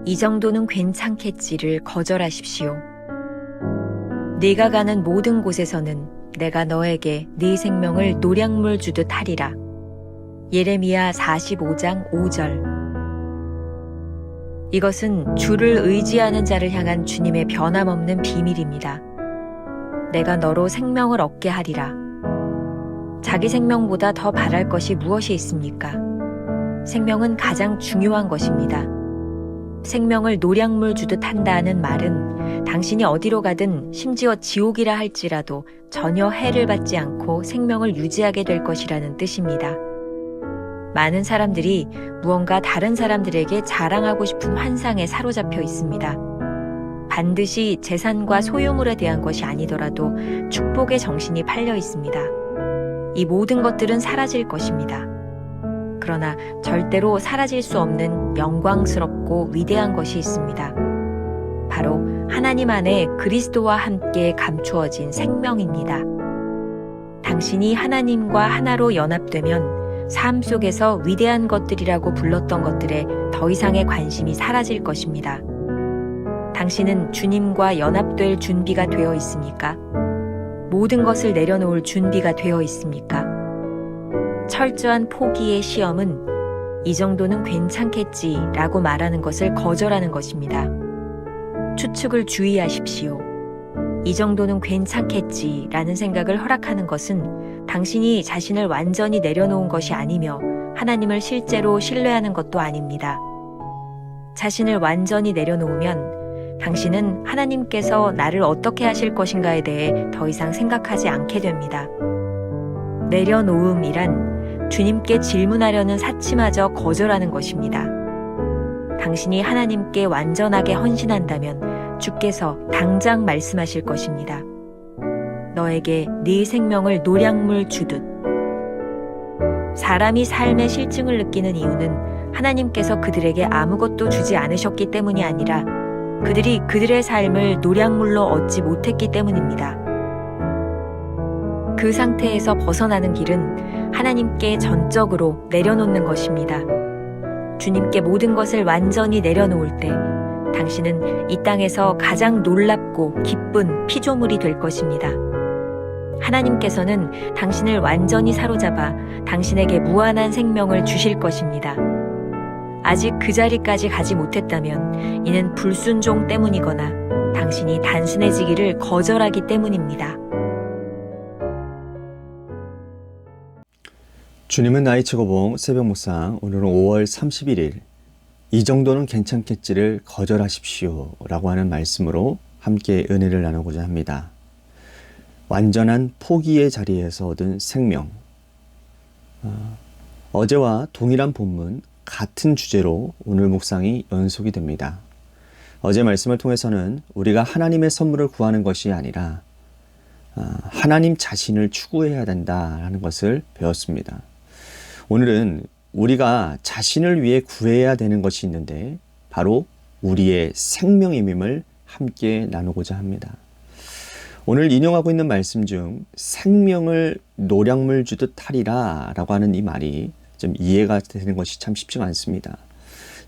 이 정도는 괜찮겠지를 거절하십시오. 네가 가는 모든 곳에서는 내가 너에게 네 생명을 노량물 주듯 하리라. 예레미야 45장 5절. 이것은 주를 의지하는 자를 향한 주님의 변함없는 비밀입니다. 내가 너로 생명을 얻게 하리라. 자기 생명보다 더 바랄 것이 무엇이 있습니까? 생명은 가장 중요한 것입니다. 생명을 노량물 주듯 한다는 말은 당신이 어디로 가든 심지어 지옥이라 할지라도 전혀 해를 받지 않고 생명을 유지하게 될 것이라는 뜻입니다. 많은 사람들이 무언가 다른 사람들에게 자랑하고 싶은 환상에 사로잡혀 있습니다. 반드시 재산과 소유물에 대한 것이 아니더라도 축복의 정신이 팔려 있습니다. 이 모든 것들은 사라질 것입니다. 그러나 절대로 사라질 수 없는 영광스럽고 위대한 것이 있습니다. 바로 하나님 안에 그리스도와 함께 감추어진 생명입니다. 당신이 하나님과 하나로 연합되면 삶 속에서 위대한 것들이라고 불렀던 것들에 더 이상의 관심이 사라질 것입니다. 당신은 주님과 연합될 준비가 되어 있습니까? 모든 것을 내려놓을 준비가 되어 있습니까? 철저한 포기의 시험은 이 정도는 괜찮겠지라고 말하는 것을 거절하는 것입니다. 추측을 주의하십시오. 이 정도는 괜찮겠지라는 생각을 허락하는 것은 당신이 자신을 완전히 내려놓은 것이 아니며 하나님을 실제로 신뢰하는 것도 아닙니다. 자신을 완전히 내려놓으면 당신은 하나님께서 나를 어떻게 하실 것인가에 대해 더 이상 생각하지 않게 됩니다. 내려놓음이란 주님께 질문하려는 사치마저 거절하는 것입니다. 당신이 하나님께 완전하게 헌신한다면 주께서 당장 말씀하실 것입니다. 너에게 네 생명을 노량물 주듯. 사람이 삶의 실증을 느끼는 이유는 하나님께서 그들에게 아무것도 주지 않으셨기 때문이 아니라 그들이 그들의 삶을 노량물로 얻지 못했기 때문입니다. 그 상태에서 벗어나는 길은 하나님께 전적으로 내려놓는 것입니다. 주님께 모든 것을 완전히 내려놓을 때 당신은 이 땅에서 가장 놀랍고 기쁜 피조물이 될 것입니다. 하나님께서는 당신을 완전히 사로잡아 당신에게 무한한 생명을 주실 것입니다. 아직 그 자리까지 가지 못했다면 이는 불순종 때문이거나 당신이 단순해지기를 거절하기 때문입니다. 주님은 나의 최고봉 새벽 묵상, 오늘은 5월 31일 이 정도는 괜찮겠지를 거절하십시오 라고 하는 말씀으로 함께 은혜를 나누고자 합니다. 완전한 포기의 자리에서 얻은 생명. 어제와 동일한 본문, 같은 주제로 오늘 묵상이 연속이 됩니다. 어제 말씀을 통해서는 우리가 하나님의 선물을 구하는 것이 아니라 하나님 자신을 추구해야 된다는 것을 배웠습니다. 오늘은 우리가 자신을 위해 구해야 되는 것이 있는데 바로 우리의 생명임을 함께 나누고자 합니다. 오늘 인용하고 있는 말씀 중 생명을 노량물 주듯 하리라 라고 하는 이 말이 좀 이해가 되는 것이 참 쉽지가 않습니다.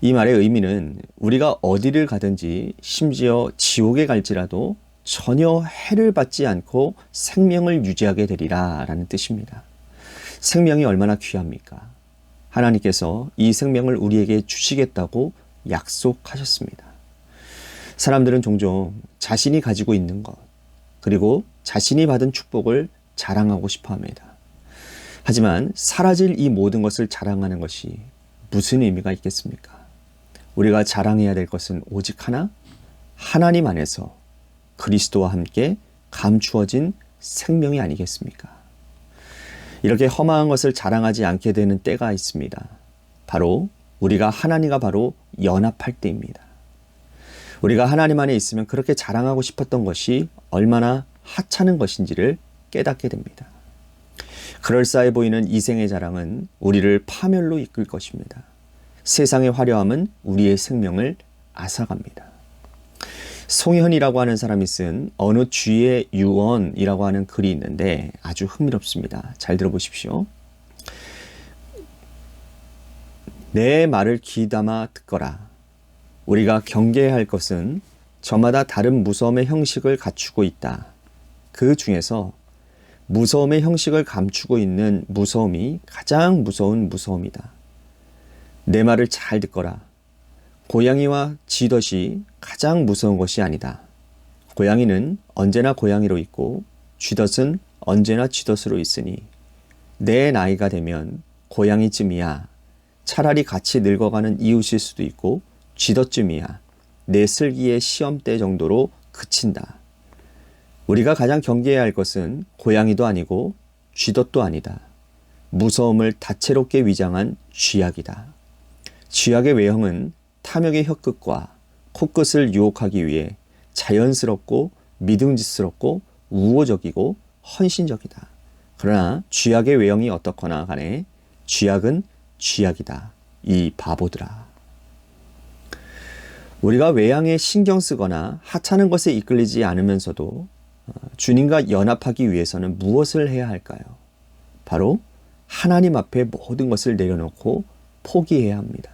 이 말의 의미는 우리가 어디를 가든지 심지어 지옥에 갈지라도 전혀 해를 받지 않고 생명을 유지하게 되리라 라는 뜻입니다. 생명이 얼마나 귀합니까? 하나님께서 이 생명을 우리에게 주시겠다고 약속하셨습니다. 사람들은 종종 자신이 가지고 있는 것, 그리고 자신이 받은 축복을 자랑하고 싶어 합니다. 하지만 사라질 이 모든 것을 자랑하는 것이 무슨 의미가 있겠습니까? 우리가 자랑해야 될 것은 오직 하나, 하나님 안에서 그리스도와 함께 감추어진 생명이 아니겠습니까? 이렇게 허망한 것을 자랑하지 않게 되는 때가 있습니다. 바로 우리가 하나님과 바로 연합할 때입니다. 우리가 하나님 안에 있으면 그렇게 자랑하고 싶었던 것이 얼마나 하찮은 것인지를 깨닫게 됩니다. 그럴싸해 보이는 이생의 자랑은 우리를 파멸로 이끌 것입니다. 세상의 화려함은 우리의 생명을 앗아갑니다. 송현이라고 하는 사람이 쓴 어느 쥐의 유언이라고 하는 글이 있는데 아주 흥미롭습니다. 잘 들어보십시오. 내 말을 귀담아 듣거라. 우리가 경계해야 할 것은 저마다 다른 무서움의 형식을 갖추고 있다. 그 중에서 무서움의 형식을 감추고 있는 무서움이 가장 무서운 무서움이다. 내 말을 잘 듣거라. 고양이와 쥐덫이 가장 무서운 것이 아니다. 고양이는 언제나 고양이로 있고 쥐덫은 언제나 쥐덫으로 있으니 내 나이가 되면 고양이쯤이야. 차라리 같이 늙어가는 이웃일 수도 있고 쥐덫쯤이야. 내 슬기의 시험대 정도로 그친다. 우리가 가장 경계해야 할 것은 고양이도 아니고 쥐덫도 아니다. 무서움을 다채롭게 위장한 쥐약이다. 쥐약의 외형은 탐욕의 혀끝과 코끝을 유혹하기 위해 자연스럽고 믿음직스럽고 우호적이고 헌신적이다. 그러나 쥐약의 외형이 어떻거나 간에 쥐약은 쥐약이다. 이 바보들아. 우리가 외양에 신경 쓰거나 하찮은 것에 이끌리지 않으면서도 주님과 연합하기 위해서는 무엇을 해야 할까요? 바로 하나님 앞에 모든 것을 내려놓고 포기해야 합니다.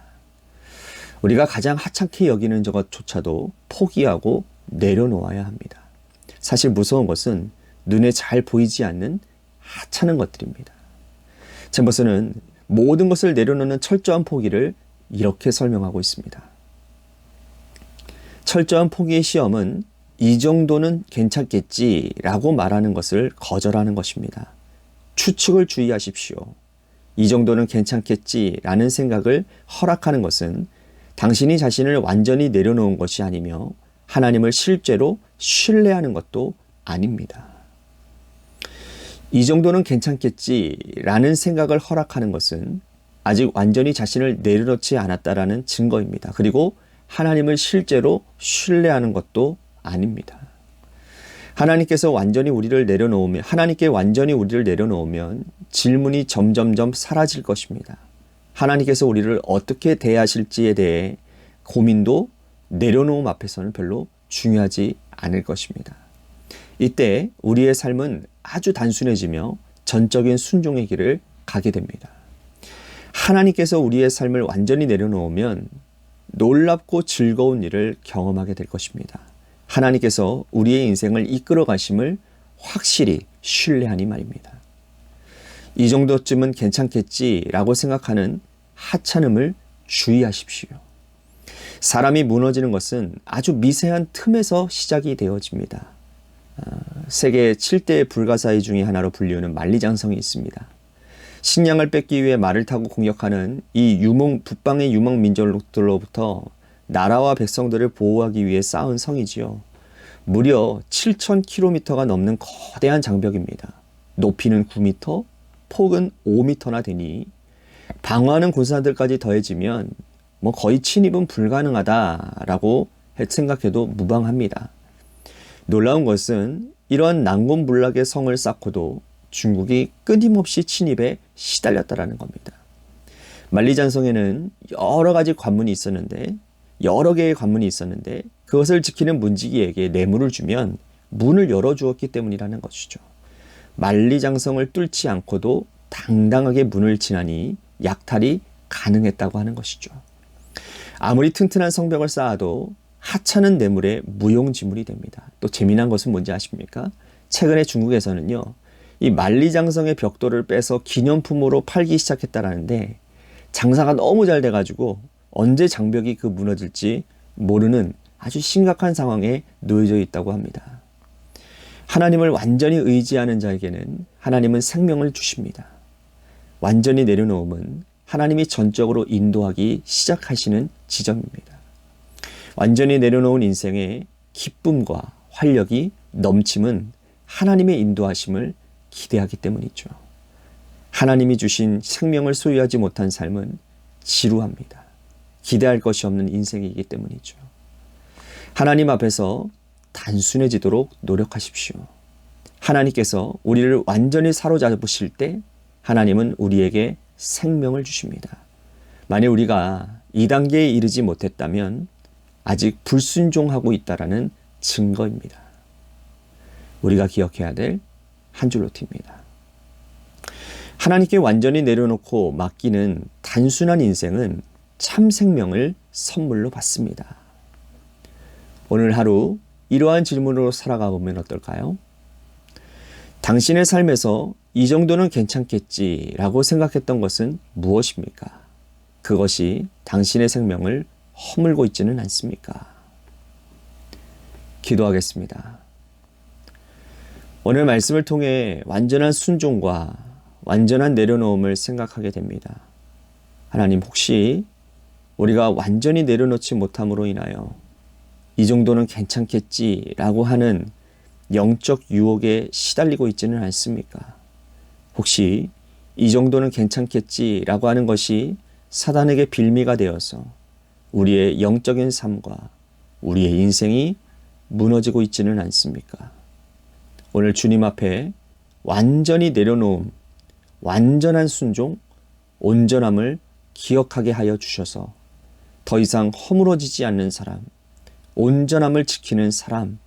우리가 가장 하찮게 여기는 것조차도 포기하고 내려놓아야 합니다. 사실 무서운 것은 눈에 잘 보이지 않는 하찮은 것들입니다. 챔버스는 모든 것을 내려놓는 철저한 포기를 이렇게 설명하고 있습니다. 철저한 포기의 시험은 이 정도는 괜찮겠지라고 말하는 것을 거절하는 것입니다. 추측을 주의하십시오. 이 정도는 괜찮겠지라는 생각을 허락하는 것은 당신이 자신을 완전히 내려놓은 것이 아니며 하나님을 실제로 신뢰하는 것도 아닙니다. 이 정도는 괜찮겠지라는 생각을 허락하는 것은 아직 완전히 자신을 내려놓지 않았다라는 증거입니다. 그리고 하나님을 실제로 신뢰하는 것도 아닙니다. 하나님께 완전히 우리를 내려놓으면 질문이 점점점 사라질 것입니다. 하나님께서 우리를 어떻게 대하실지에 대해 고민도 내려놓음 앞에서는 별로 중요하지 않을 것입니다. 이때 우리의 삶은 아주 단순해지며 전적인 순종의 길을 가게 됩니다. 하나님께서 우리의 삶을 완전히 내려놓으면 놀랍고 즐거운 일을 경험하게 될 것입니다. 하나님께서 우리의 인생을 이끌어 가심을 확실히 신뢰하니 말입니다. 이 정도쯤은 괜찮겠지라고 생각하는 하찮음을 주의하십시오. 사람이 무너지는 것은 아주 미세한 틈에서 시작이 되어집니다. 세계 7대 불가사의 중에 하나로 불리우는 만리장성이 있습니다. 식량을 뺏기 위해 말을 타고 공격하는 이 북방의 유목 민족들로부터 나라와 백성들을 보호하기 위해 쌓은 성이지요. 무려 7,000km가 넘는 거대한 장벽입니다. 높이는 9m, 폭은 5m나 되니 방어하는 군사들까지 더해지면 거의 침입은 불가능하다라고 생각해도 무방합니다. 놀라운 것은 이러한 난공불락의 성을 쌓고도 중국이 끊임없이 침입에 시달렸다라는 겁니다. 만리장성에는 여러 개의 관문이 있었는데 그것을 지키는 문지기에게 뇌물을 주면 문을 열어주었기 때문이라는 것이죠. 만리장성을 뚫지 않고도 당당하게 문을 지나니 약탈이 가능했다고 하는 것이죠. 아무리 튼튼한 성벽을 쌓아도 하찮은 뇌물의 무용지물이 됩니다. 또 재미난 것은 뭔지 아십니까? 최근에 중국에서는요, 이 만리장성의 벽돌을 빼서 기념품으로 팔기 시작했다라는데 장사가 너무 잘 돼가지고 언제 장벽이 무너질지 모르는 아주 심각한 상황에 놓여져 있다고 합니다. 하나님을 완전히 의지하는 자에게는 하나님은 생명을 주십니다. 완전히 내려놓음은 하나님이 전적으로 인도하기 시작하시는 지점입니다. 완전히 내려놓은 인생의 기쁨과 활력이 넘침은 하나님의 인도하심을 기대하기 때문이죠. 하나님이 주신 생명을 소유하지 못한 삶은 지루합니다. 기대할 것이 없는 인생이기 때문이죠. 하나님 앞에서 단순해지도록 노력하십시오. 하나님께서 우리를 완전히 사로잡으실 때 하나님은 우리에게 생명을 주십니다. 만약 우리가 이 단계에 이르지 못했다면 아직 불순종하고 있다라는 증거입니다. 우리가 기억해야 될 한 줄로 튑니다. 하나님께 완전히 내려놓고 맡기는 단순한 인생은 참 생명을 선물로 받습니다. 오늘 하루 이러한 질문으로 살아가 보면 어떨까요? 당신의 삶에서 이 정도는 괜찮겠지라고 생각했던 것은 무엇입니까? 그것이 당신의 생명을 허물고 있지는 않습니까? 기도하겠습니다. 오늘 말씀을 통해 완전한 순종과 완전한 내려놓음을 생각하게 됩니다. 하나님, 혹시 우리가 완전히 내려놓지 못함으로 인하여 이 정도는 괜찮겠지라고 하는 영적 유혹에 시달리고 있지는 않습니까? 혹시 이 정도는 괜찮겠지라고 하는 것이 사단에게 빌미가 되어서 우리의 영적인 삶과 우리의 인생이 무너지고 있지는 않습니까? 오늘 주님 앞에 완전히 내려놓음, 완전한 순종, 온전함을 기억하게 하여 주셔서 더 이상 허물어지지 않는 사람, 온전함을 지키는 사람,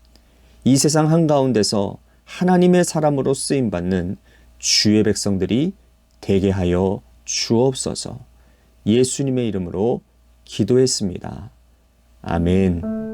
이 세상 한가운데서 하나님의 사람으로 쓰임받는 주의 백성들이 되게 하여 주옵소서. 예수님의 이름으로 기도했습니다. 아멘.